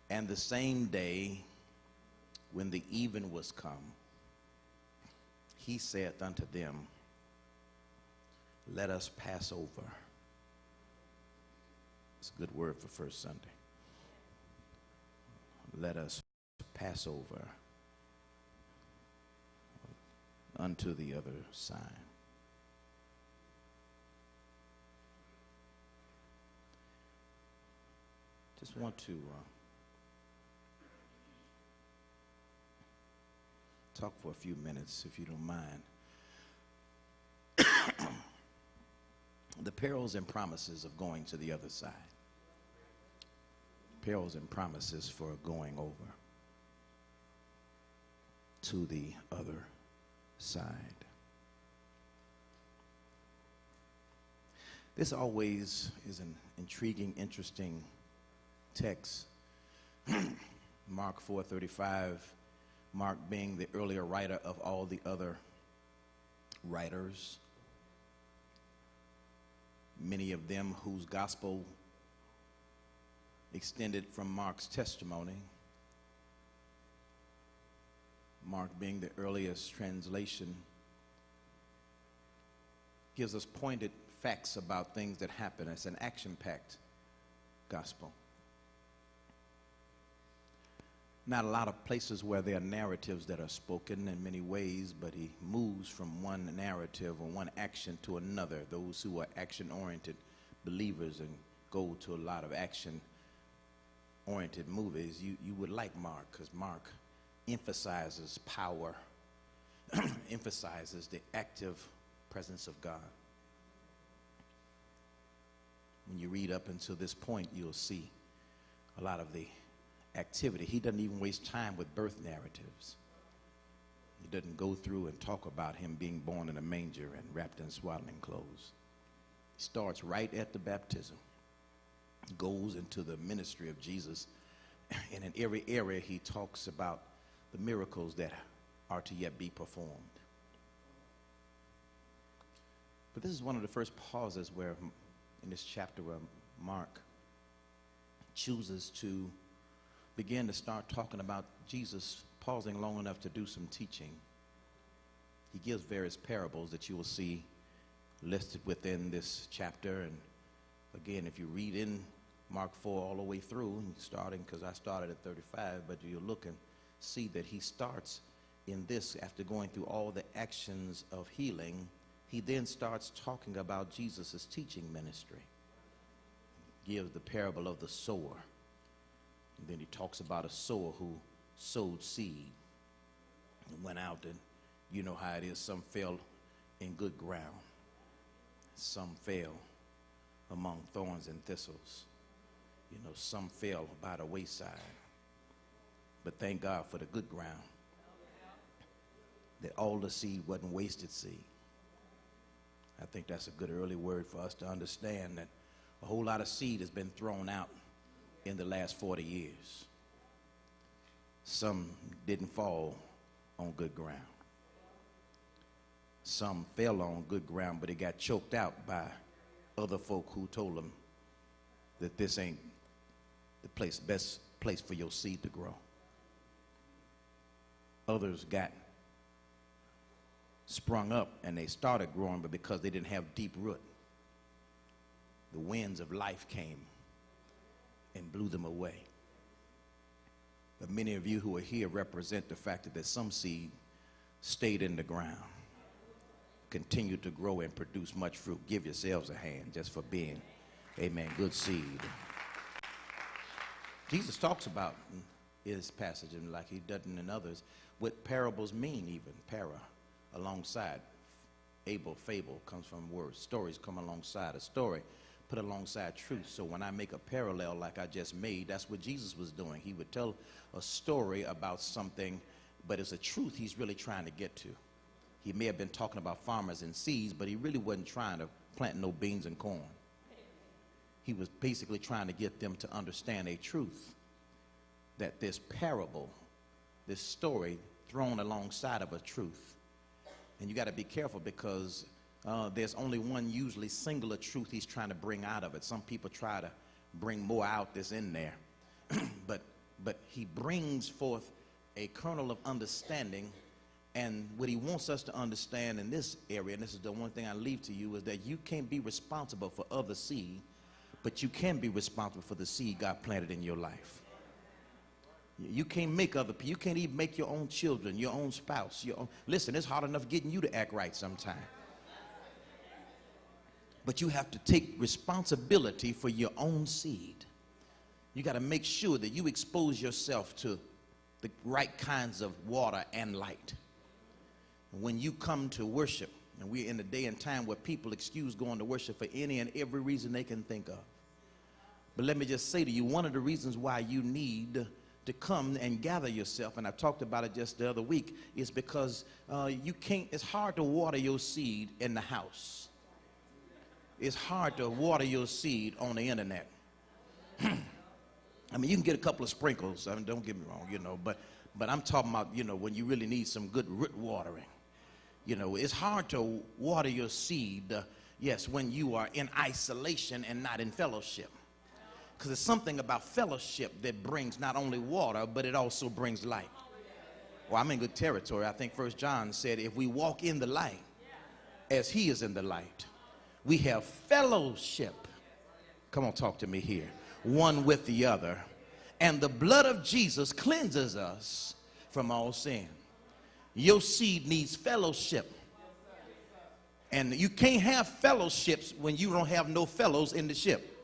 And the same day, when the even was come, he saith unto them, let us pass over. It's a good word for first Sunday. Let us pass over unto the other side. Just want to talk for a few minutes, if you don't mind. The perils and promises of going to the other side. Perils and promises for going over to the other side. This always is an intriguing, interesting text. Mark 4:35, Mark being the earlier writer of all the other writers, many of them whose gospel extended from Mark's testimony. Mark being the earliest translation gives us pointed facts about things that happen. It's an action-packed gospel. Not a lot of places where there are narratives that are spoken in many ways, but he moves from one narrative or one action to another. Those who are action-oriented believers and go to a lot of action-oriented movies, you would like Mark, because Mark emphasizes power, emphasizes the active presence of God. When you read up until this point, you'll see a lot of the activity. He doesn't even waste time with birth narratives. He doesn't go through and talk about him being born in a manger and wrapped in swaddling clothes. He starts right at the baptism, goes into the ministry of Jesus, and in every area he talks about the miracles that are to yet be performed. But this is one of the first pauses where, in this chapter, where Mark chooses to begin to start talking about Jesus, pausing long enough to do some teaching. He gives various parables that you will see listed within this chapter. And again, if you read in Mark 4 all the way through, starting, because I started at 35, but you look and see that he starts in this, after going through all the actions of healing, he then starts talking about Jesus' teaching ministry. He gives the parable of the sower. And then he talks about a sower who sowed seed and went out, and you know how it is. Some fell in good ground. Some fell among thorns and thistles. You know, some fell by the wayside. But thank God for the good ground, that all the seed wasn't wasted seed. I think that's a good early word for us to understand that a whole lot of seed has been thrown out in the last 40 years. Some didn't fall on good ground. Some fell on good ground, but it got choked out by other folk who told them that this ain't the best place for your seed to grow. Others got sprung up and they started growing, but because they didn't have deep root, the winds of life came and blew them away. But many of you who are here represent the fact that some seed stayed in the ground, continued to grow and produce much fruit. Give yourselves a hand just for being, amen, good seed. Jesus talks about in his passage, and like he doesn't in others, what parables mean even. Para, alongside. Fable comes from words. Stories come alongside a story, put alongside truth. So when I make a parallel like I just made, that's what Jesus was doing. He would tell a story about something, but it's a truth he's really trying to get to. He may have been talking about farmers and seeds, but he really wasn't trying to plant no beans and corn. He was basically trying to get them to understand a truth, that this parable, this story thrown alongside of a truth. And you got to be careful, because there's only one usually singular truth he's trying to bring out of it. Some people try to bring more out that's in there. But but he brings forth a kernel of understanding. And what he wants us to understand in this area, and this is the one thing I leave to you, is that you can't be responsible for other seed, but you can be responsible for the seed God planted in your life. You can't make other people. You can't even make your own children, your own spouse. Listen, it's hard enough getting you to act right sometimes. But you have to take responsibility for your own seed. You got to make sure that you expose yourself to the right kinds of water and light. When you come to worship, and we're in a day and time where people excuse going to worship for any and every reason they can think of. But let me just say to you, one of the reasons why you need to come and gather yourself, and I talked about it just the other week, is because it's hard to water your seed in the house. It's hard to water your seed on the internet. I mean, you can get a couple of sprinkles, I mean, don't get me wrong, but I'm talking about, when you really need some good root watering. It's hard to water your seed, yes, when you are in isolation and not in fellowship. Because there's something about fellowship that brings not only water, but it also brings light. Well, I'm in good territory. I think 1 John said, if we walk in the light as he is in the light, we have fellowship. Come on, talk to me here. One with the other. And the blood of Jesus cleanses us from all sin. Your seed needs fellowship. And you can't have fellowships when you don't have no fellows in the ship.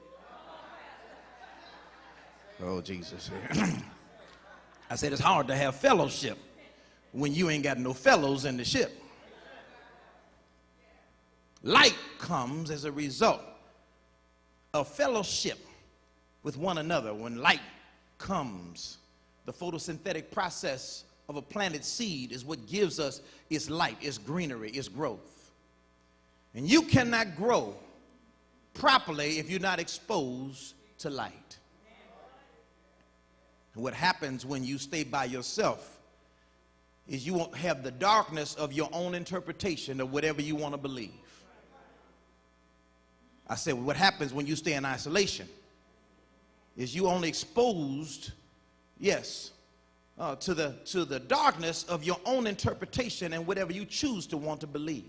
Oh, Jesus. I said it's hard to have fellowship when you ain't got no fellows in the ship. Light comes as a result of fellowship with one another. When light comes, the photosynthetic process of a planted seed is what gives us its light, its greenery, its growth. And you cannot grow properly if you're not exposed to light. And what happens when you stay by yourself is you won't have the darkness of your own interpretation of whatever you want to believe. I said what happens when you stay in isolation is you only exposed, yes, to the darkness of your own interpretation and whatever you choose to want to believe.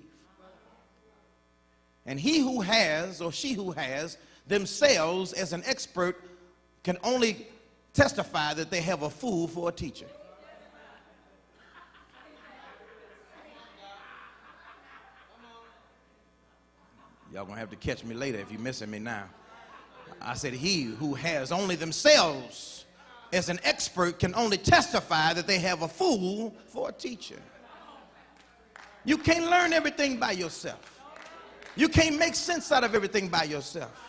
And he who has, or she who has, themselves as an expert can only testify that they have a fool for a teacher. Y'all gonna have to catch me later if you're missing me now. I said he who has only themselves as an expert can only testify that they have a fool for a teacher. You can't learn everything by yourself. You can't make sense out of everything by yourself.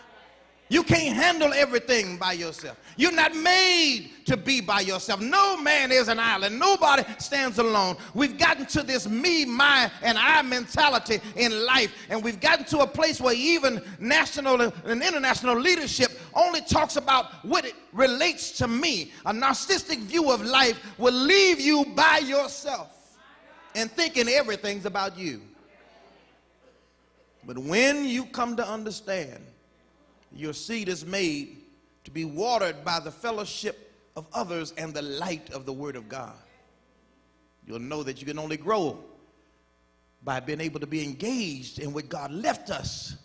You can't handle everything by yourself. You're not made to be by yourself. No man is an island. Nobody stands alone. We've gotten to this me, my, and I mentality in life, and we've gotten to a place where even national and international leadership only talks about what it relates to me. A narcissistic view of life will leave you by yourself and thinking everything's about you. But when you come to understand your seed is made to be watered by the fellowship of others and the light of the Word of God, you'll know that you can only grow by being able to be engaged in what God left us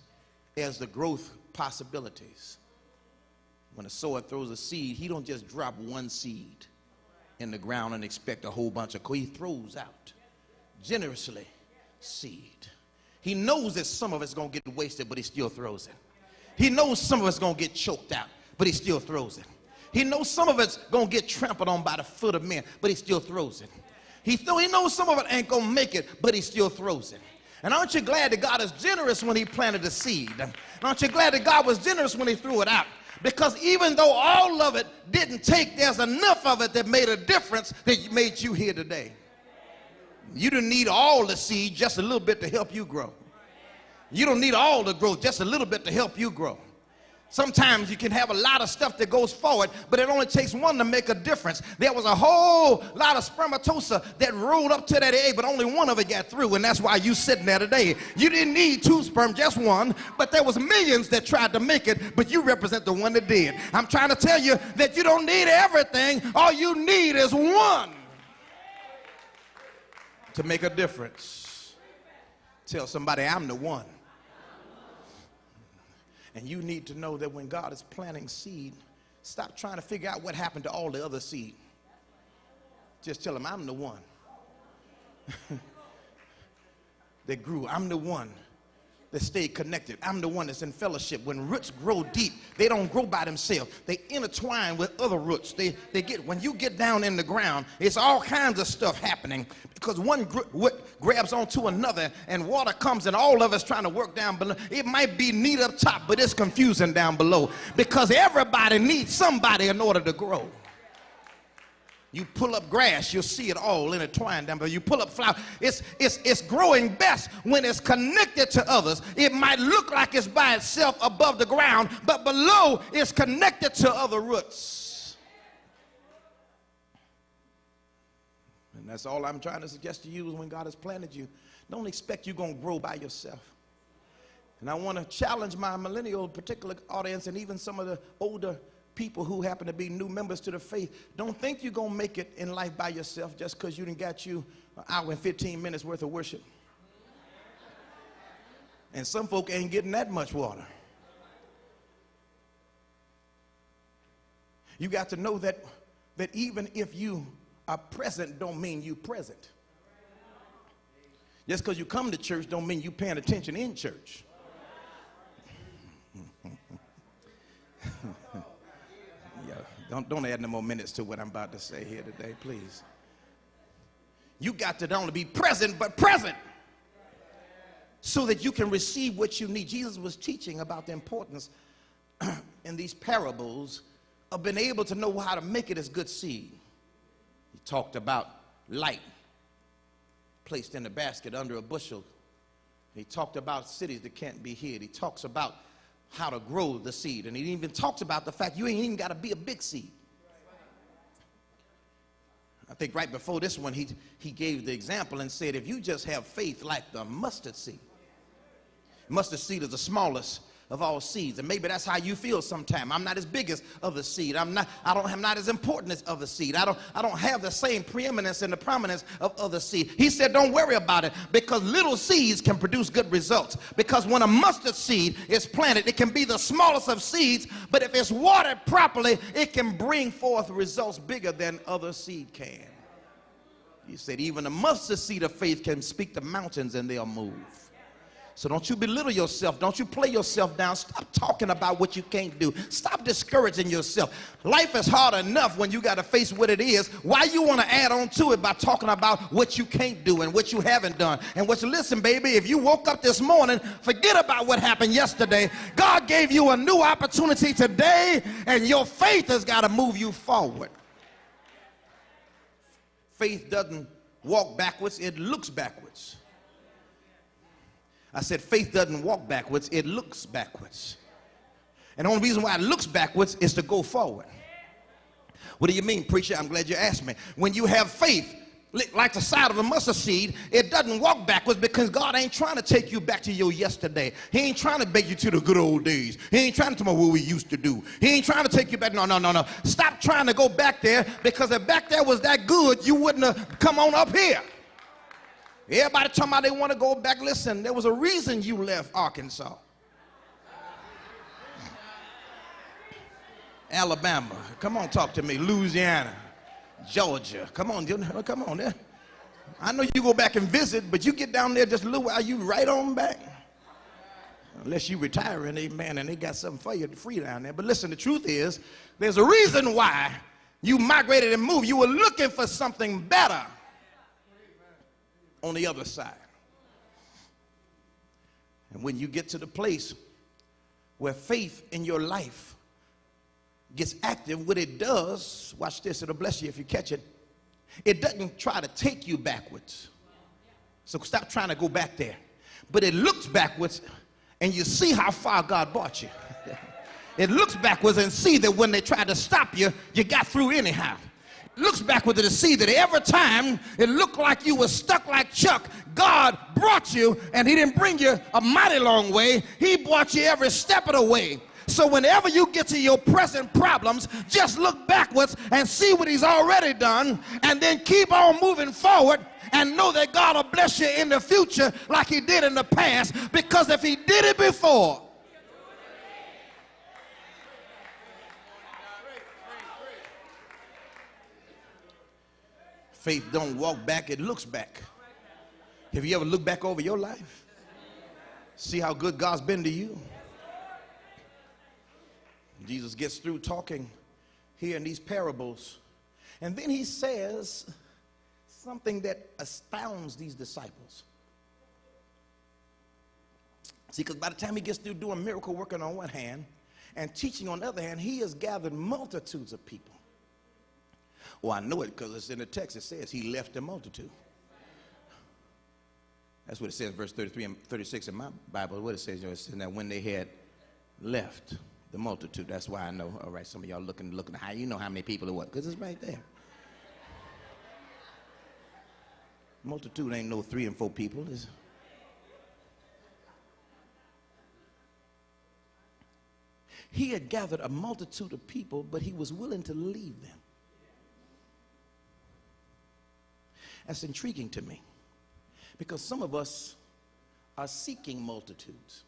as the growth possibilities. When a sower throws a seed, he don't just drop one seed in the ground and expect a whole bunch of he throws out generously seed. He knows that some of it's going to get wasted, but he still throws it. He knows some of it's going to get choked out, but he still throws it. He knows some of it's going to get trampled on by the foot of men, but he still throws it. He knows some of it ain't going to make it, but he still throws it. And aren't you glad that God is generous when he planted the seed? And aren't you glad that God was generous when he threw it out? Because even though all of it didn't take, there's enough of it that made a difference that made you here today. You didn't need all the seed, just a little bit to help you grow. You don't need all the growth, just a little bit to help you grow. Sometimes you can have a lot of stuff that goes forward, but it only takes one to make a difference. There was a whole lot of spermatozoa that rolled up to that egg, but only one of it got through, and that's why you sitting there today. You didn't need 2 sperm, just one, but there was millions that tried to make it, but you represent the one that did. I'm trying to tell you that you don't need everything. All you need is one to make a difference. Tell somebody, I'm the one. And you need to know that when God is planting seed, stop trying to figure out what happened to all the other seed. Just tell him, I'm the one that grew. I'm the one that stayed connected. I'm the one that's in fellowship. When roots grow deep, they don't grow by themselves. They intertwine with other roots. When you get down in the ground, it's all kinds of stuff happening because one grabs onto another and water comes and all of us trying to work down below. It might be neat up top, but it's confusing down below because everybody needs somebody in order to grow. You pull up grass, you'll see it all intertwined down below. You pull up flower, it's growing best when it's connected to others. It might look like it's by itself above the ground, but below it's connected to other roots. And that's all I'm trying to suggest to you is when God has planted you, don't expect you're going to grow by yourself. And I want to challenge my millennial particular audience and even some of the older people who happen to be new members to the faith. Don't think you're going to make it in life by yourself just because you done got you an hour and 15 minutes worth of worship. And some folk ain't getting that much water. You got to know that even if you are present don't mean you present. Just because you come to church don't mean you paying attention in church. Don't add no more minutes to what I'm about to say here today, please. You got to not only be present, but present so that you can receive what you need. Jesus was teaching about the importance in these parables of being able to know how to make it as good seed. He talked about light placed in a basket under a bushel. He talked about cities that can't be hid. He talks about how to grow the seed. And he even talks about the fact you ain't even got to be a big seed. I think right before this one, he gave the example and said, if you just have faith like the mustard seed. Mustard seed is the smallest of all seeds. And maybe that's how you feel sometime. I'm not as big as of the seed. I'm not as important as of the seed. I don't have the same preeminence and the prominence of the seed. He said, don't worry about it because little seeds can produce good results. Because when a mustard seed is planted, it can be the smallest of seeds, but if it's watered properly, it can bring forth results bigger than other seed can. He said, even a mustard seed of faith can speak to mountains and they'll move. So don't you belittle yourself. Don't you play yourself down. Stop talking about what you can't do. Stop discouraging yourself. Life is hard enough when you got to face what it is. Why you want to add on to it by talking about what you can't do and what you haven't done? And listen, baby, if you woke up this morning, forget about what happened yesterday. God gave you a new opportunity today, and your faith has got to move you forward. Faith doesn't walk backwards, it looks backwards. I said faith doesn't walk backwards, it looks backwards. And the only reason why it looks backwards is to go forward. What do you mean, preacher? I'm glad you asked me. When you have faith, like the side of a mustard seed, it doesn't walk backwards because God ain't trying to take you back to your yesterday. He ain't trying to take you to the good old days. He ain't trying to tell me what we used to do. He ain't trying to take you back. No. Stop trying to go back there because if back there was that good, you wouldn't have come on up here. Everybody talking about they want to go back. Listen, there was a reason you left Arkansas, Alabama. Come on, talk to me. Louisiana, Georgia. Come on. There. I know you go back and visit, but you get down there just a little while, you right on back. Unless you retiring, amen, and they got something for you free down there. But listen, the truth is, there's a reason why you migrated and moved. You were looking for something better on the other side. And when you get to the place where faith in your life gets active, what it does, watch this, it'll bless you if you catch it, it doesn't try to take you backwards. So stop trying to go back there. But it looks backwards and you see how far God brought you. It looks backwards and see that when they tried to stop you, you got through anyhow. It looks backwards to see that every time it looked like you were stuck like Chuck, God brought you, and he didn't bring you a mighty long way. He brought you every step of the way. So whenever you get to your present problems, just look backwards and see what he's already done, and then keep on moving forward and know that God will bless you in the future like he did in the past, because if he did it before, faith don't walk back, it looks back. Have you ever looked back over your life? See how good God's been to you? Jesus gets through talking here in these parables, and then he says something that astounds these disciples. See, because by the time he gets through doing miracle working on one hand and teaching on the other hand, he has gathered multitudes of people. Well, I know it because it's in the text. It says he left the multitude. That's what it says, verse 33 and 36 in my Bible. What it says, it says that when they had left the multitude. That's why I know. All right, some of y'all looking how you know how many people it was, because it's right there. Multitude ain't no 3 and 4 people. He had gathered a multitude of people, but he was willing to leave them. That's intriguing to me, because some of us are seeking multitudes.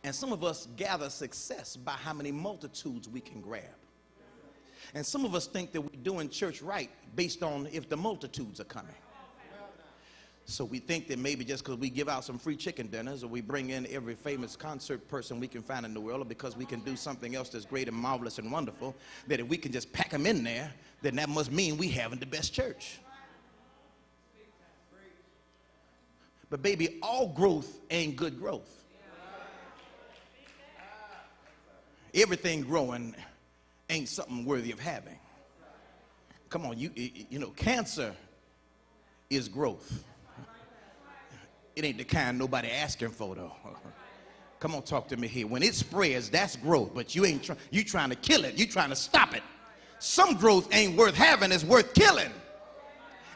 And some of us gather success by how many multitudes we can grab. And some of us think that we're doing church right based on if the multitudes are coming. So we think that maybe just because we give out some free chicken dinners, or we bring in every famous concert person we can find in the world, or because we can do something else that's great and marvelous and wonderful, that if we can just pack them in there, then that must mean we having the best church. But baby, all growth ain't good growth. Everything growing ain't something worthy of having. Come on, you know, cancer is growth. It ain't the kind nobody asking for, though. Come on, talk to me here. When it spreads, that's growth, but you ain't you trying to kill it. You trying to stop it. Some growth ain't worth having, it's worth killing.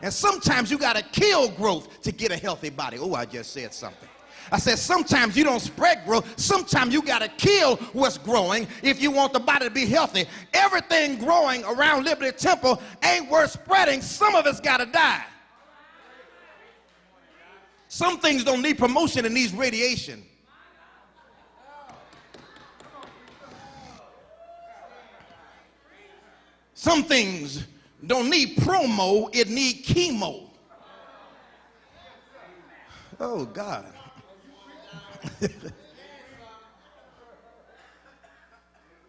And sometimes you got to kill growth to get a healthy body. Oh, I just said something. I said sometimes you don't spread growth. Sometimes you got to kill what's growing if you want the body to be healthy. Everything growing around Liberty Temple ain't worth spreading. Some of it's got to die. Some things don't need promotion, it needs radiation. Some things don't need promo, it need chemo. Oh, God.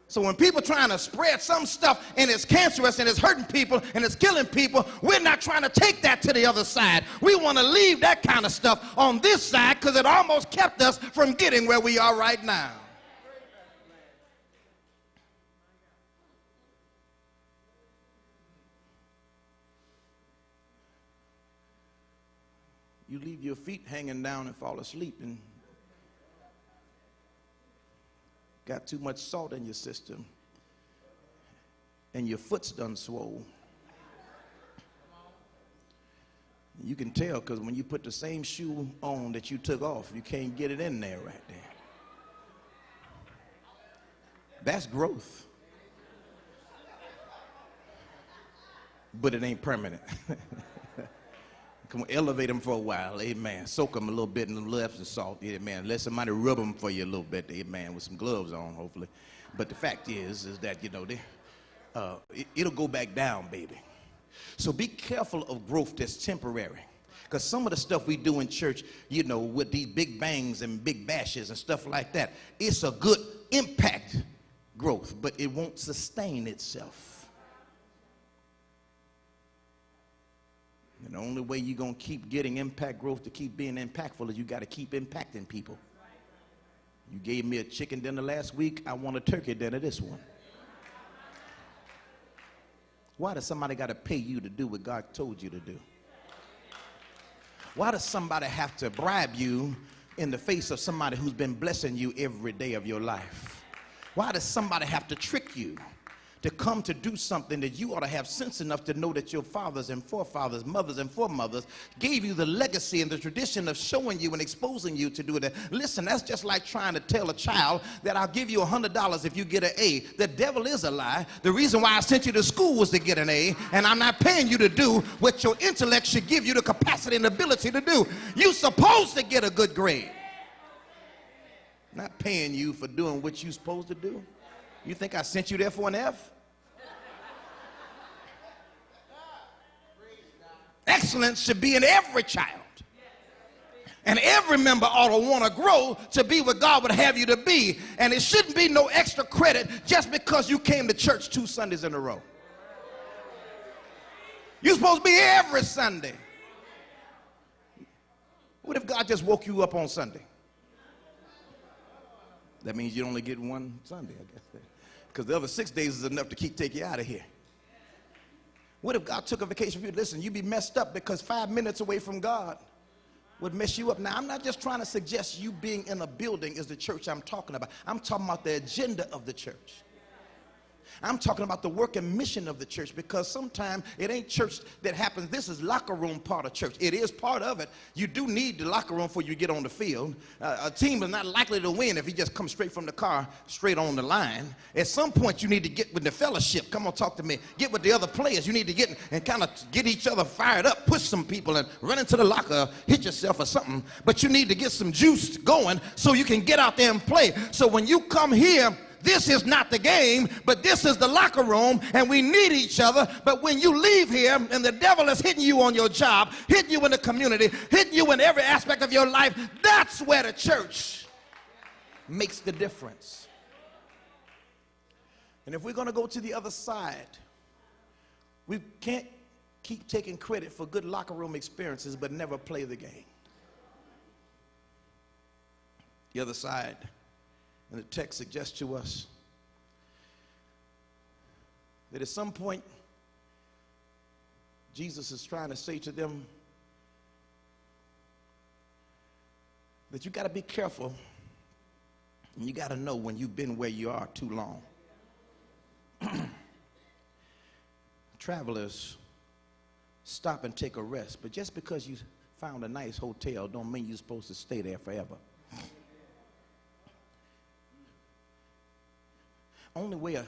So when people trying to spread some stuff and it's cancerous and it's hurting people and it's killing people, we're not trying to take that to the other side. We want to leave that kind of stuff on this side because it almost kept us from getting where we are right now. You leave your feet hanging down and fall asleep and got too much salt in your system and your foot's done swole. You can tell because when you put the same shoe on that you took off, you can't get it in there right there. That's growth. But it ain't permanent. Come on, elevate them for a while, amen. Soak them a little bit in a little Epsom salt, amen. Let somebody rub them for you a little bit, amen, with some gloves on, hopefully. But the fact is that, you know, it'll go back down, baby. So be careful of growth that's temporary. Because some of the stuff we do in church, you know, with these big bangs and big bashes and stuff like that, it's a good impact growth, but it won't sustain itself. And the only way you're going to keep getting impact growth to keep being impactful is you got to keep impacting people. You gave me a chicken dinner last week. I want a turkey dinner this one. Why does somebody got to pay you to do what God told you to do? Why does somebody have to bribe you in the face of somebody who's been blessing you every day of your life? Why does somebody have to trick you to come to do something that you ought to have sense enough to know that your fathers and forefathers, mothers and foremothers gave you the legacy and the tradition of showing you and exposing you to do that? Listen, that's just like trying to tell a child that I'll give you $100 if you get an A. The devil is a lie. The reason why I sent you to school was to get an A, and I'm not paying you to do what your intellect should give you the capacity and ability to do. You're supposed to get a good grade. Not paying you for doing what you're supposed to do. You think I sent you there for an F? Excellence should be in every child. And every member ought to want to grow to be what God would have you to be. And it shouldn't be no extra credit just because you came to church 2 Sundays in a row. You're supposed to be here every Sunday. What if God just woke you up on Sunday? That means you only get one Sunday, I guess. Because the other 6 days is enough to take you out of here. What if God took a vacation for you? Listen, you'd be messed up because 5 minutes away from God would mess you up. Now, I'm not just trying to suggest you being in a building is the church I'm talking about. I'm talking about the agenda of the church. I'm talking about the work and mission of the church, because sometimes it ain't church that happens. This is locker room part of church. It is part of it. You do need the locker room before you get on the field. A team is not likely to win if he just comes straight from the car, straight on the line. At some point, you need to get with the fellowship. Come on, talk to me. Get with the other players. You need to get and kind of get each other fired up, push some people and run into the locker, hit yourself or something. But you need to get some juice going so you can get out there and play. So when you come here, this is not the game, but this is the locker room, and we need each other. But when you leave here and the devil is hitting you on your job, hitting you in the community, hitting you in every aspect of your life, that's where the church makes the difference. And if we're going to go to the other side, we can't keep taking credit for good locker room experiences but never play the game. The other side. And the text suggests to us that at some point, Jesus is trying to say to them that you got to be careful and you got to know when you've been where you are too long. Travelers stop and take a rest, but just because you found a nice hotel don't mean you're supposed to stay there forever. Only way a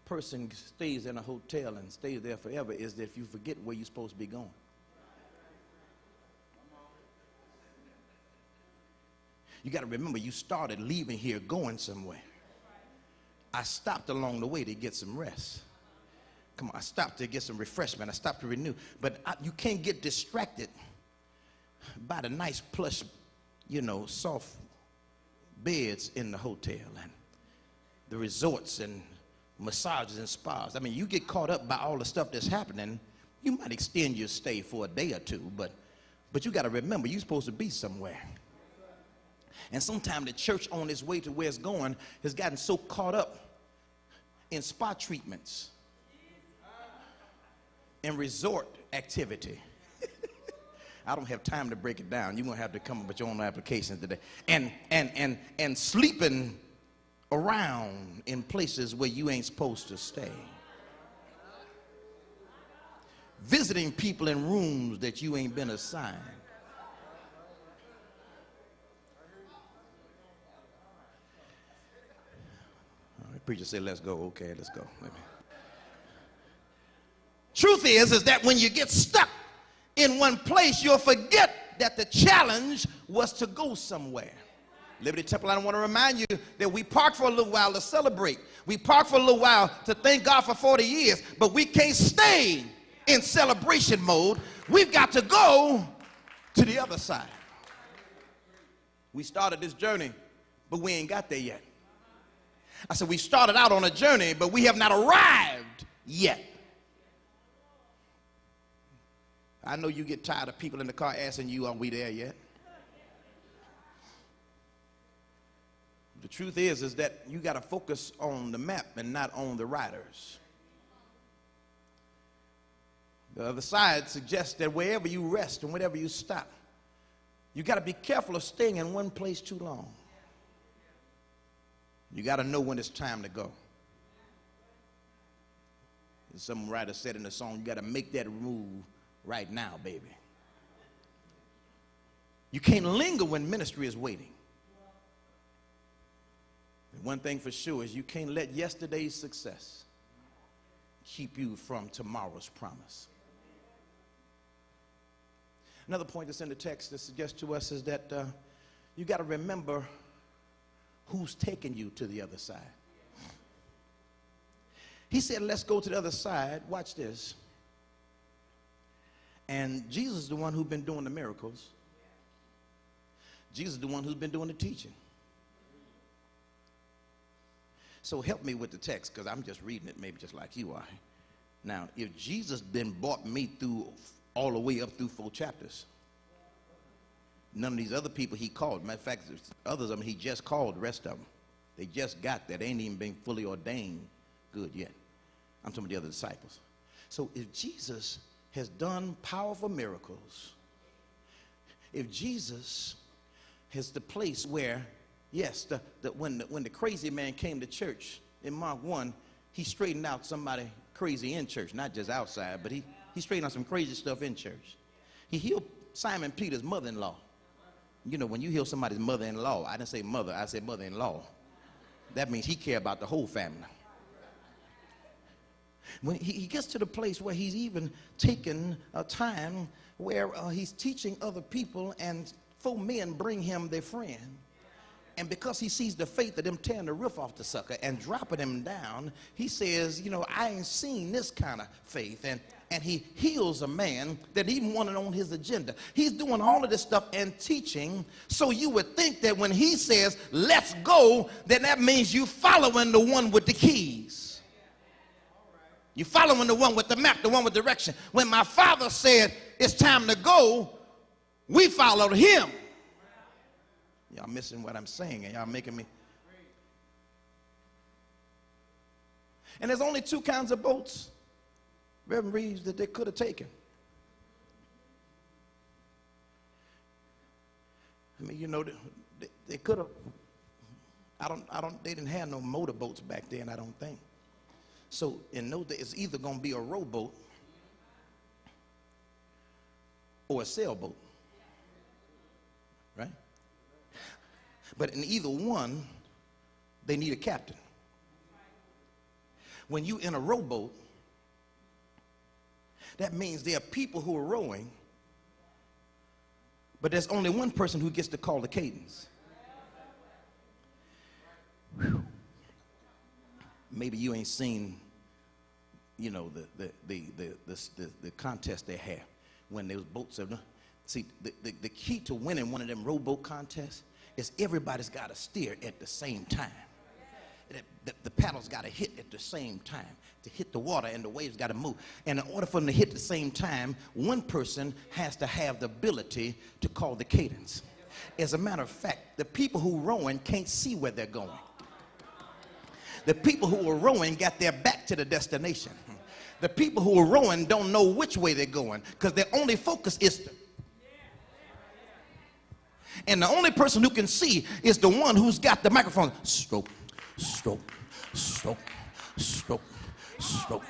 person stays in a hotel and stays there forever is that if you forget where you're supposed to be going. You got to remember, you started leaving here going somewhere. I stopped along the way to get some rest. Come on, I stopped to get some refreshment. I stopped to renew. But you can't get distracted by the nice plush, soft beds in the hotel and the resorts and massages and spas. I mean, you get caught up by all the stuff that's happening, you might extend your stay for a day or two, but you got to remember, you're supposed to be somewhere. And sometimes the church on its way to where it's going has gotten so caught up in spa treatments and resort activity. I don't have time to break it down. You're going to have to come up with your own applications today. And sleeping around in places where you ain't supposed to stay. Visiting people in rooms that you ain't been assigned. All right, preacher said, let's go. Okay, let's go. Truth is that when you get stuck in one place, you'll forget that the challenge was to go somewhere. Liberty Temple, I want to remind you that we parked for a little while to celebrate. We parked for a little while to thank God for 40 years, but we can't stay in celebration mode. We've got to go to the other side. We started this journey, but we ain't got there yet. I said we started out on a journey, but we have not arrived yet. I know you get tired of people in the car asking you, are we there yet? The truth is that you got to focus on the map and not on the riders. The other side suggests that wherever you rest and wherever you stop, you got to be careful of staying in one place too long. You got to know when it's time to go. Some writer said in the song, you got to make that move right now, baby. You can't linger when ministry is waiting. And one thing for sure is you can't let yesterday's success keep you from tomorrow's promise. Another point that's in the text that suggests to us is that you got to remember who's taking you to the other side. He said, let's go to the other side. Watch this. And Jesus is the one who's been doing the miracles. Jesus is the one who's been doing the teaching. So help me with the text, because I'm just reading it maybe just like you are. Now, if Jesus then brought me through all the way up through 4 chapters, none of these other people he called. Matter of fact, others of them he just called, the rest of them. They just got that. They ain't even been fully ordained good yet. I'm talking about the other disciples. So if Jesus has done powerful miracles, if Jesus has the place where, yes, when the crazy man came to church in Mark 1, he straightened out somebody crazy in church, not just outside, but he straightened out some crazy stuff in church. He healed Simon Peter's mother-in-law. You know, when you heal somebody's mother-in-law, I didn't say mother, I said mother-in-law. That means he cared about the whole family. When he gets to the place where he's even taken a time where he's teaching other people, and 4 men bring him their friend. And because he sees the faith of them tearing the roof off the sucker and dropping him down, he says, you know, I ain't seen this kind of faith. And he heals a man that even wanted on his agenda. He's doing all of this stuff and teaching. So you would think that when he says, let's go, then that means you following the one with the keys. You're following the one with the map, the one with direction. When my father said it's time to go, we followed him. Y'all missing what I'm saying, and y'all making me. And there's only 2 kinds of boats, Reverend Reeves, that they could have taken. I mean, you know, they could have. They didn't have no motorboats back then, I don't think. So in those days, it's either going to be a rowboat or a sailboat, right? But in either one, they need a captain. When you in a rowboat, that means there are people who are rowing, but there's only one person who gets to call the cadence. Whew. Maybe you ain't seen, you know, the contest they have when those boats are. See, the key to winning one of them rowboat contests is everybody's got to steer at the same time. The paddles got to hit at the same time to hit the water, and the waves got to move. And in order for them to hit at the same time, one person has to have the ability to call the cadence. As a matter of fact, the people who are rowing can't see where they're going. The people who are rowing got their back to the destination. The people who are rowing don't know which way they're going because their only focus is to. And the only person who can see is the one who's got the microphone. Stroke, stroke, stroke, stroke, stroke,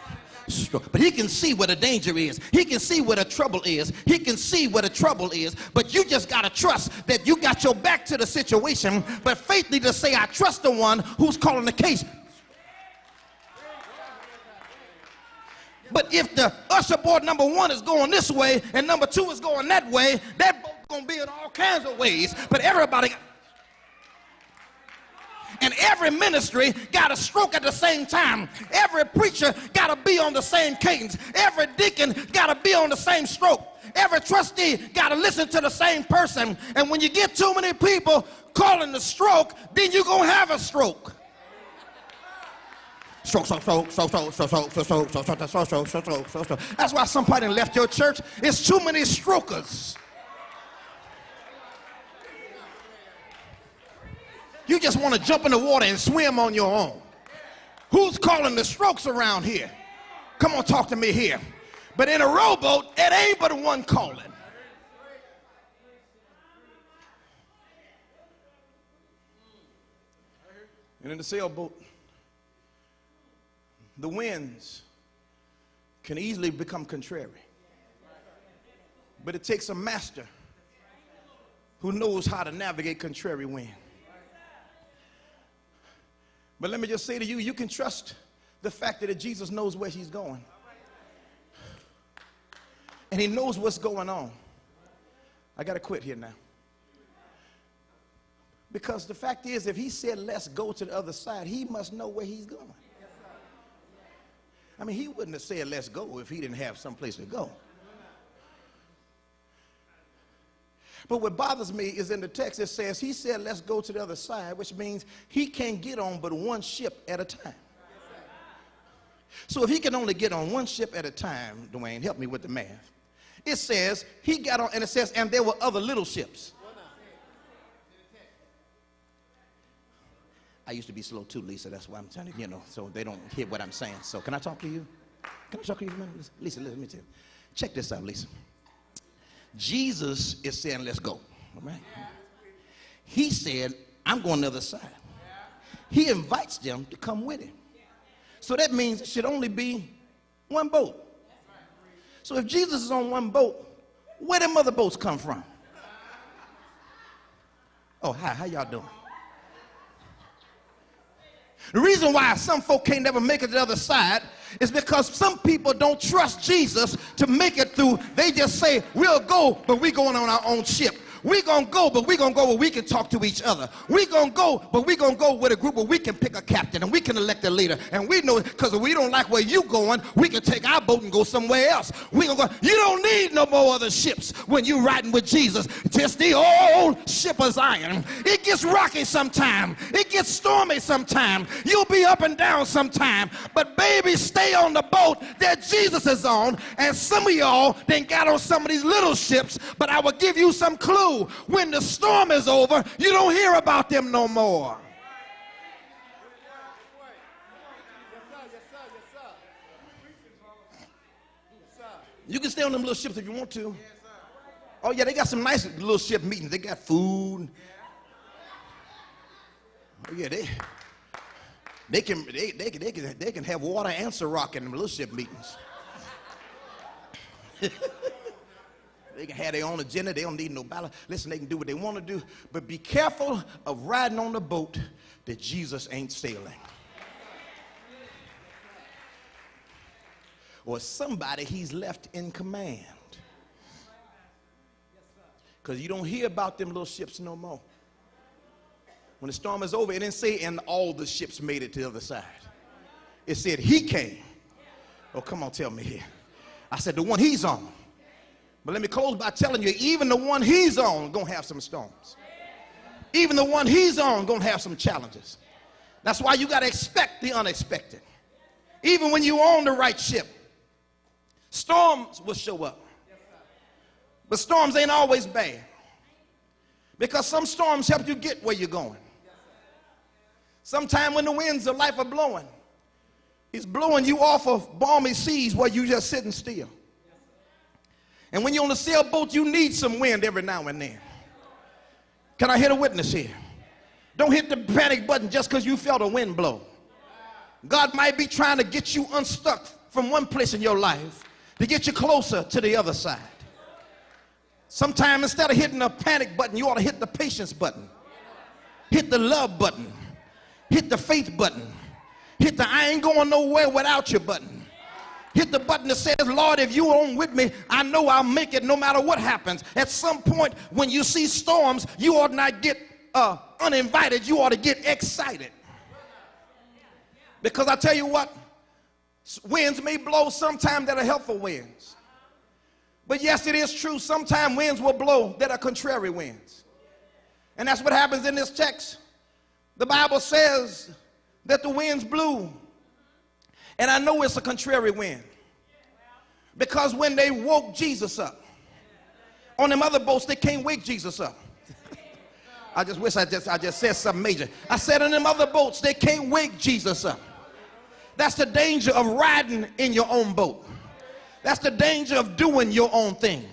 stroke. But he can see where the danger is. He can see where the trouble is. He can see where the trouble is. But you just got to trust that you got your back to the situation. But faith needs to say, I trust the one who's calling the case. But if the usher board number 1 is going this way and number 2 is going that way, that boat's going to be in all kinds of ways. But everybody, and every ministry got a stroke at the same time. Every preacher got to be on the same cadence. Every deacon got to be on the same stroke. Every trustee got to listen to the same person. And when you get too many people calling the stroke, then you're going to have a stroke. Stroke. That's why somebody left your church. It's too many strokers. You just want to jump in the water and swim on your own. Who's calling the strokes around here? Come on, talk to me here. But in a rowboat, it ain't but one calling. And in the sailboat, the winds can easily become contrary. But it takes a master who knows how to navigate contrary wind. But let me just say to you, you can trust the fact that Jesus knows where he's going. And he knows what's going on. I got to quit here now. Because the fact is, if he said, let's go to the other side, he must know where he's going. I mean, he wouldn't have said, let's go if he didn't have someplace to go. But what bothers me is in the text, it says, he said, let's go to the other side, which means he can't get on but one ship at a time. So if he can only get on one ship at a time, Dwayne, help me with the math. It says he got on, and it says, and there were other little ships. I used to be slow too, Lisa. That's why I'm trying to, so they don't hear what I'm saying. So can I talk to you? Can I talk to you, man? Lisa, let me tell you. Check this out, Lisa. Jesus is saying, let's go. All right? He said, I'm going to the other side. He invites them to come with him. So that means it should only be one boat. So if Jesus is on one boat, where them other boats come from? Oh, hi, how y'all doing? The reason why some folk can't never make it to the other side is because some people don't trust Jesus to make it through. They just say, we'll go, but we're going on our own ship. We're going to go, but we're going to go where we can talk to each other. We're going to go, but we're going to go with a group where we can pick a captain and we can elect a leader. And we know, because if we don't like where you going, we can take our boat and go somewhere else. We're going to go. You don't need no more other ships when you're riding with Jesus. Just the old ship of Zion. It gets rocky sometime. It gets stormy sometime. You'll be up and down sometime. But baby, stay on the boat that Jesus is on. And some of y'all then got on some of these little ships, but I will give you some clues. When the storm is over, you don't hear about them no more. You can stay on them little ships if you want to. Oh yeah, they got some nice little ship meetings. They got food. Oh yeah, they can have water and Ciroc in them little ship meetings. They can have their own agenda. They don't need no balance. Listen, they can do what they want to do. But be careful of riding on the boat that Jesus ain't sailing. Or somebody he's left in command. Because you don't hear about them little ships no more. When the storm is over, it didn't say, and all the ships made it to the other side. It said he came. Oh, come on, tell me here. I said the one he's on. But let me close by telling you, even the one he's on gonna have some storms. Even the one he's on gonna have some challenges. That's why you gotta expect the unexpected. Even when you're on the right ship, storms will show up. But storms ain't always bad, because some storms help you get where you're going. Sometime when the winds of life are blowing, it's blowing you off of balmy seas where you just sitting still. And when you're on the sailboat, you need some wind every now and then. Can I hit a witness here? Don't hit the panic button just because you felt a wind blow. God might be trying to get you unstuck from one place in your life to get you closer to the other side. Sometimes instead of hitting the panic button, you ought to hit the patience button. Hit the love button. Hit the faith button. Hit the I ain't going nowhere without you button. Hit the button that says, Lord, if you are with me, I know I'll make it no matter what happens. At some point, when you see storms, you ought not get uninvited. You ought to get excited. Because I tell you what, winds may blow sometime that are helpful winds. But yes, it is true, sometimes winds will blow that are contrary winds. And that's what happens in this text. The Bible says that the winds blew. And I know it's a contrary wind, because when they woke Jesus up, on them other boats, they can't wake Jesus up. I just wish I just said something major. I said on them other boats, they can't wake Jesus up. That's the danger of riding in your own boat. That's the danger of doing your own thing.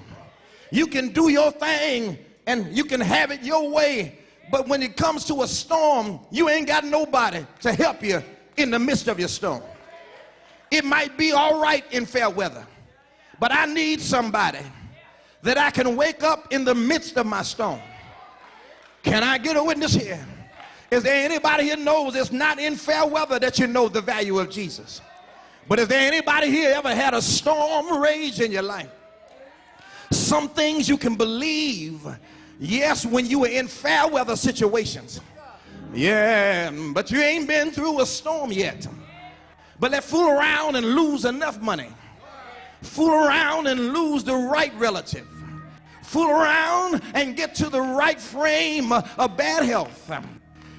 You can do your thing and you can have it your way, But when it comes to a storm, you ain't got nobody to help you in the midst of your storm. It might be all right in fair weather, but I need somebody that I can wake up in the midst of my storm. Can I get a witness here? Is there anybody here knows it's not in fair weather that you know the value of Jesus? But is there anybody here ever had a storm rage in your life? Some things you can believe, yes, when you were in fair weather situations. Yeah, but you ain't been through a storm yet. But let's fool around and lose enough money. Fool around and lose the right relative. Fool around and get to the right frame of bad health.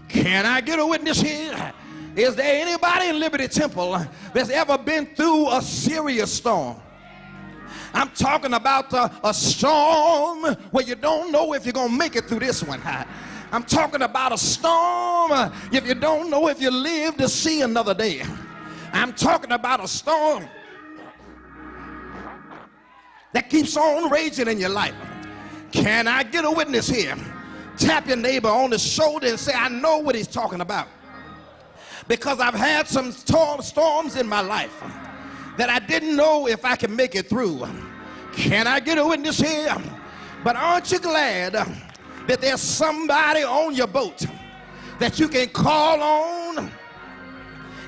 Can I get a witness here? Is there anybody in Liberty Temple that's ever been through a serious storm? I'm talking about a storm where you don't know if you're going to make it through this one. I'm talking about a storm if you don't know if you live to see another day. I'm talking about a storm that keeps on raging in your life. Can I get a witness here? Tap your neighbor on the shoulder and say, I know what he's talking about. Because I've had some storms in my life that I didn't know if I could make it through. Can I get a witness here? But aren't you glad that there's somebody on your boat that you can call on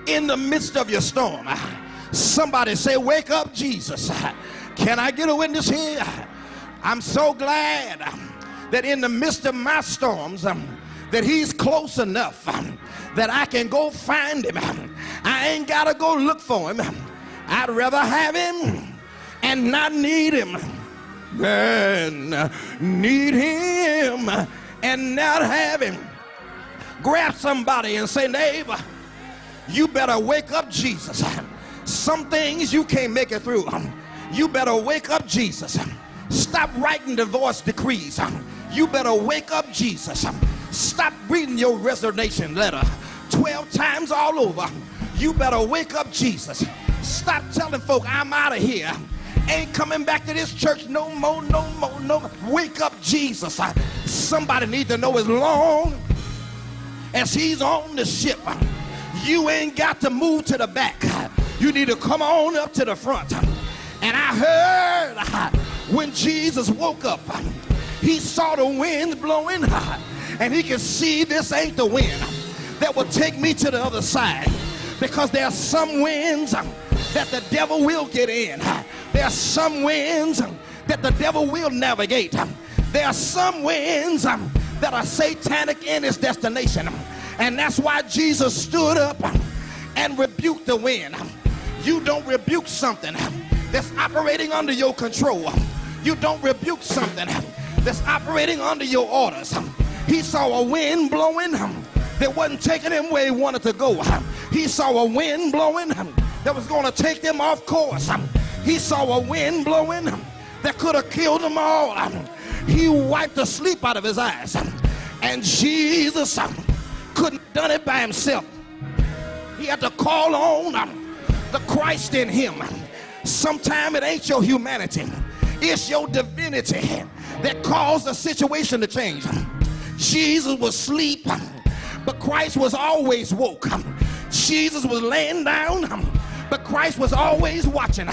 in the midst of your storm? Somebody say, wake up, Jesus. Can I get a witness here? I'm so glad that in the midst of my storms, that he's close enough that I can go find him. I ain't got to go look for him. I'd rather have him and not need him than need him and not have him. Grab somebody and say, neighbor, you better wake up, Jesus. Some things you can't make it through. You better wake up, Jesus. Stop writing divorce decrees. You better wake up, Jesus. Stop reading your resignation letter 12 times all over. You better wake up, Jesus. Stop telling folk I'm out of here. Ain't coming back to this church no more, no more, no more. Wake up, Jesus. Somebody need to know as long as he's on the ship, you ain't got to move to the back. You need to come on up to the front. And I heard when Jesus woke up, he saw the wind blowing, and he could see this ain't the wind that will take me to the other side, because there are some winds that the devil will get in. There are some winds that the devil will navigate. There are some winds that are satanic in its destination. And that's why Jesus stood up and rebuked the wind. You don't rebuke something that's operating under your control. You don't rebuke something that's operating under your orders. He saw a wind blowing that wasn't taking him where he wanted to go. He saw a wind blowing that was going to take them off course. He saw a wind blowing that could have killed them all. He wiped the sleep out of his eyes. And Jesus couldn't have done it by himself. He had to call on the Christ in him. Sometimes it ain't your humanity. It's your divinity that caused the situation to change. Jesus was asleep, but Christ was always woke. Jesus was laying down, but Christ was always watching.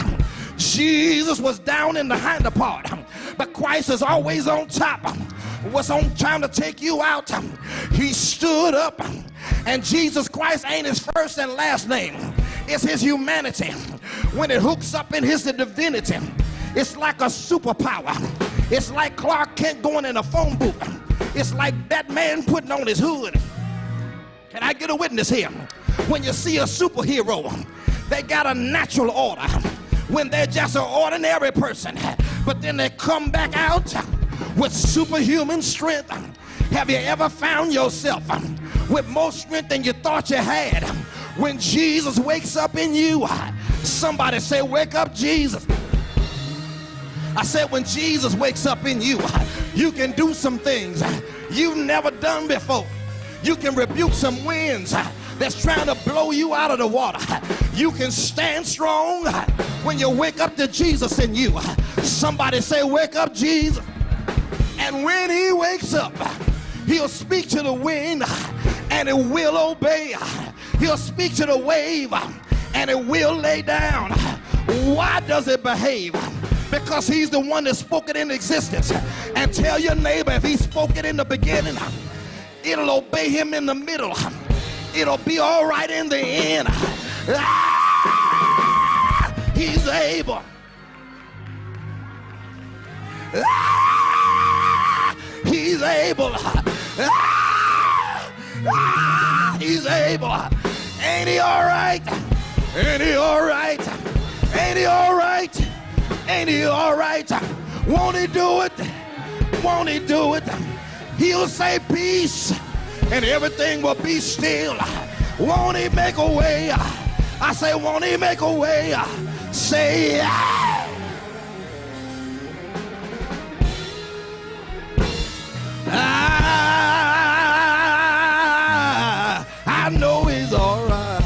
Jesus was down in the hinder part, but Christ is always on top. What's on trying to take you out? He stood up, and Jesus Christ ain't his first and last name. It's his humanity. When it hooks up in his divinity, it's like a superpower. It's like Clark Kent going in a phone booth. It's like Batman putting on his hood. Can I get a witness here? When you see a superhero, they got a natural order. When they're just an ordinary person, but then they come back out with superhuman strength. Have you ever found yourself with more strength than you thought you had? When Jesus wakes up in you, somebody say, wake up, Jesus. I said, when Jesus wakes up in you, you can do some things you've never done before. You can rebuke some winds that's trying to blow you out of the water. You can stand strong when you wake up to Jesus in you. Somebody say, wake up, Jesus. And when he wakes up, He'll speak to the wind and it will obey. He'll speak to the wave and it will lay down. Why does it behave? Because he's the one that spoke it into existence. And tell your neighbor, if he spoke it in the beginning, it'll obey him in the middle. It'll be all right in the end. He's able. He's able. He's able. Ain't he all right? Ain't he all right? Ain't he all right? Ain't he all right? Won't he do it? Won't he do it? He'll say peace and everything will be still. Won't he make a way? I say, won't he make a way? Say yeah. I know he's all right.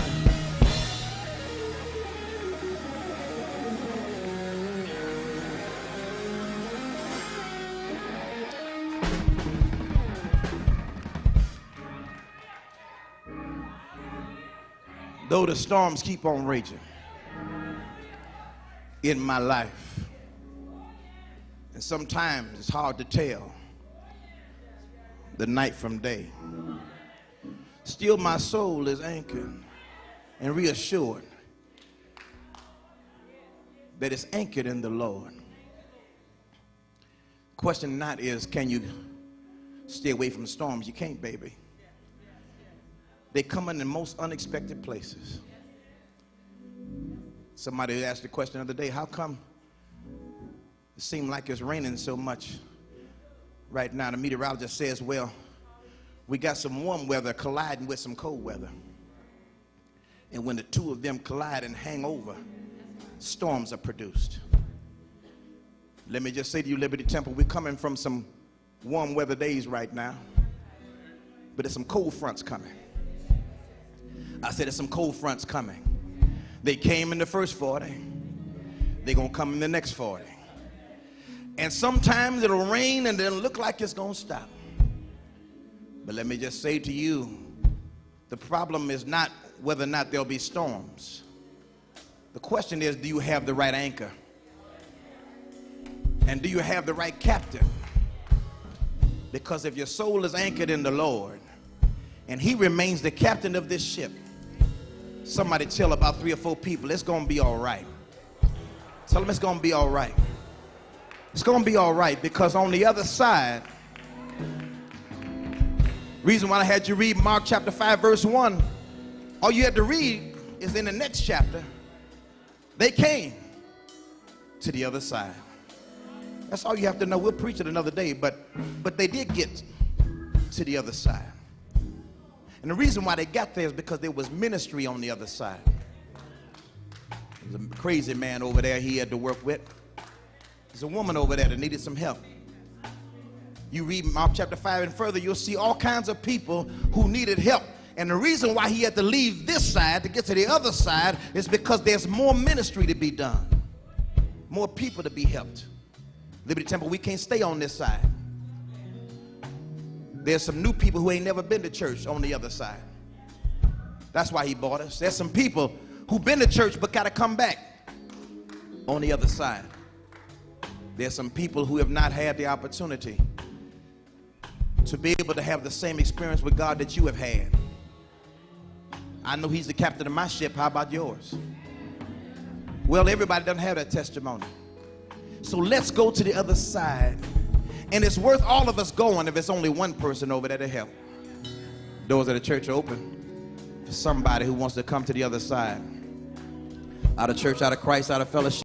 Though the storms keep on raging in my life, and sometimes it's hard to tell the night from day, still my soul is anchored and reassured that it's anchored in the Lord. Question not is, can you stay away from storms? You can't, baby. They come in the most unexpected places. Somebody asked the question the other day, how come it seems like it's raining so much right now? The meteorologist says, well, we got some warm weather colliding with some cold weather. And when the two of them collide and hang over, storms are produced. Let me just say to you, Liberty Temple, we're coming from some warm weather days right now, but there's some cold fronts coming. I said there's some cold fronts coming. They came in the first 40. They're going to come in the next 40. And sometimes it'll rain and it'll look like it's going to stop. But let me just say to you, the problem is not whether or not there'll be storms. The question is, do you have the right anchor? And do you have the right captain? Because if your soul is anchored in the Lord and he remains the captain of this ship, somebody tell about 3 or 4 people, it's going to be all right. Tell them it's going to be all right. It's going to be all right, because on the other side, reason why I had you read Mark chapter 5 verse 1, all you had to read is in the next chapter, they came to the other side. That's all you have to know. We'll preach it another day, but they did get to the other side. And the reason why they got there is because there was ministry on the other side. There's a crazy man over there he had to work with. There's a woman over there that needed some help. You read Mark chapter 5 and further, you'll see all kinds of people who needed help. And the reason why he had to leave this side to get to the other side is because there's more ministry to be done, more people to be helped. Liberty Temple, we can't stay on this side. There's some new people who ain't never been to church on the other side. That's why he bought us. There's some people who've been to church but got to come back on the other side. There's some people who have not had the opportunity to be able to have the same experience with God that you have had. I know he's the captain of my ship. How about yours? Well, everybody doesn't have that testimony. So let's go to the other side. And it's worth all of us going if it's only one person over there to help. Doors of the church are open for somebody who wants to come to the other side. Out of church, out of Christ, out of fellowship.